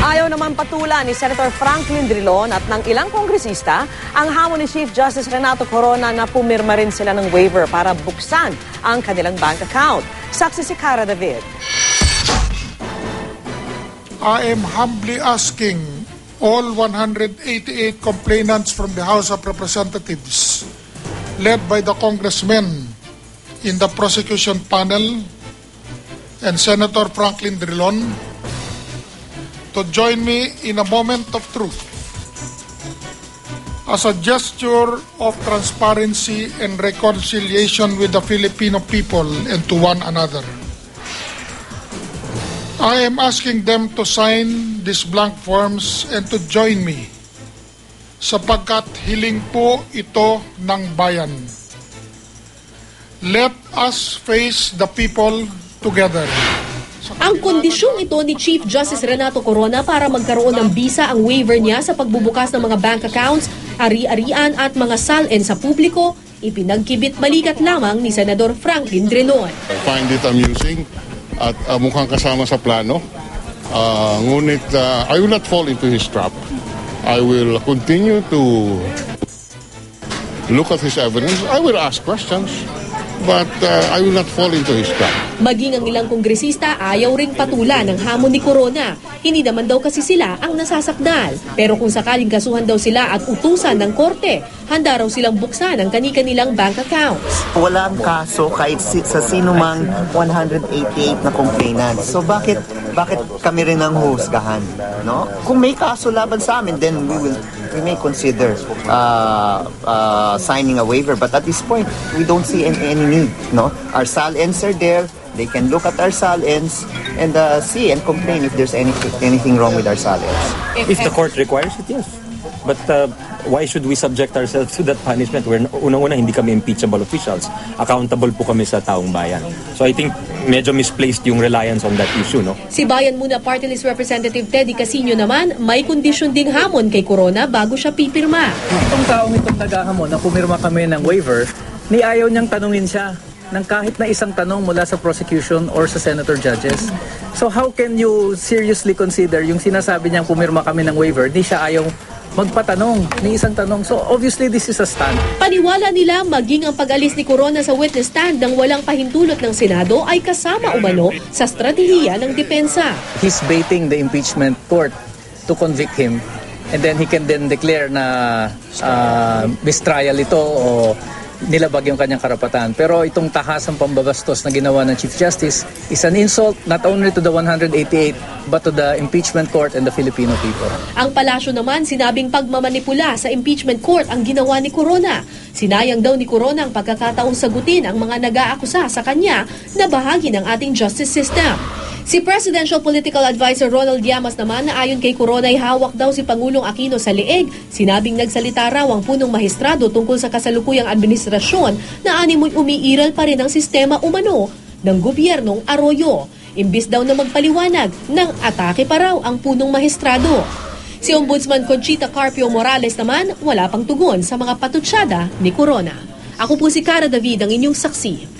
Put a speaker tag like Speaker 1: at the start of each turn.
Speaker 1: Ayaw naman patulan ni Senator Franklin Drilon at ng ilang kongresista ang hamon ni Chief Justice Renato Corona na pumirma rin sila ng waiver para buksan ang kanilang bank account. Saksi si Cara David.
Speaker 2: I am humbly asking all 188 complainants from the House of Representatives, led by the congressmen in the prosecution panel and Senator Franklin Drilon, to join me in a moment of truth as a gesture of transparency and reconciliation with the Filipino people and to one another. I am asking them to sign these blank forms and to join me sapagkat hiling po ito ng bayan. Let us face the people together.
Speaker 3: Ang kondisyong ito ni Chief Justice Renato Corona para magkaroon ng bisa ang waiver niya sa pagbubukas ng mga bank accounts, ari-arian at mga SALN sa publiko, ipinagkibit balikat lamang ni Senador Franklin Drilon.
Speaker 4: I find it amusing at mukhang kasama sa plano. Ngunit I will not fall into his trap. I will continue to look at his evidence. I will ask questions. But I will not fall into his trap.
Speaker 3: Maging ang ilang kongresista ayaw ring patulan ng hamon ni Corona. Hindi naman daw kasi sila ang nasasakdal. Pero kung sakaling kasuhan daw sila at utusan ng korte, handa raw silang buksan ang kani-kanilang bank accounts.
Speaker 5: Walang kaso kahit sa sinumang 188 na complainant. So bakit kami rin ang husgahan? No? Kung may kaso laban sa amin, then we may consider signing a waiver. But at this point, we don't see any need. No? Our SALNs are there. They can look at our SALNs and see and complain if there's anything wrong with our SALNs.
Speaker 6: If the court requires it, yes. But why should we subject ourselves to that punishment? We're unang-una hindi kami impeachable officials. Accountable po kami sa taong bayan. So I think medyo misplaced yung reliance on that issue, no?
Speaker 3: Si Bayan Muna Party List Representative Teddy Casino naman, may kondisyon ding hamon kay Corona bago siya pipirma.
Speaker 7: Itong taong itong naghahamon na pumirma kami ng waiver, ni ayaw niyang tanungin siya ng kahit na isang tanong mula sa prosecution or sa senator judges. So how can you seriously consider yung sinasabi niyang pumirma kami ng waiver, di siya ayaw magpatanong ni isang tanong. So obviously this is a stunt.
Speaker 3: Paniwala nila maging ang pag-alis ni Corona sa witness stand ng walang pahintulot ng Senado ay kasama umano sa strategiya ng depensa.
Speaker 7: He's baiting the impeachment court to convict him and then he can then declare na mistrial ito o nilabag yung kanyang karapatan. Pero itong tahasang pambabastos na ginawa ng Chief Justice is an insult not only to the 188 but to the impeachment court and the Filipino people.
Speaker 3: Ang palasyo naman sinabing pagmamanipula sa impeachment court ang ginawa ni Corona. Sinayang daw ni Corona ang pagkakataong sagutin ang mga nag-aakusa sa kanya na bahagi ng ating justice system. Si Presidential Political Advisor Ronald Llamas naman na ayon kay Corona ay hawak daw si Pangulong Aquino sa leeg. Sinabing nagsalita raw ang punong mahistrado tungkol sa kasalukuyang administrasyon na animoy umiiral pa rin ang sistema umano ng gobyernong Arroyo. Imbis daw na magpaliwanag, ng atake pa raw ang punong mahistrado. Si Ombudsman Conchita Carpio Morales naman wala pang tugon sa mga patutsada ni Corona. Ako po si Cara David, ang inyong saksi.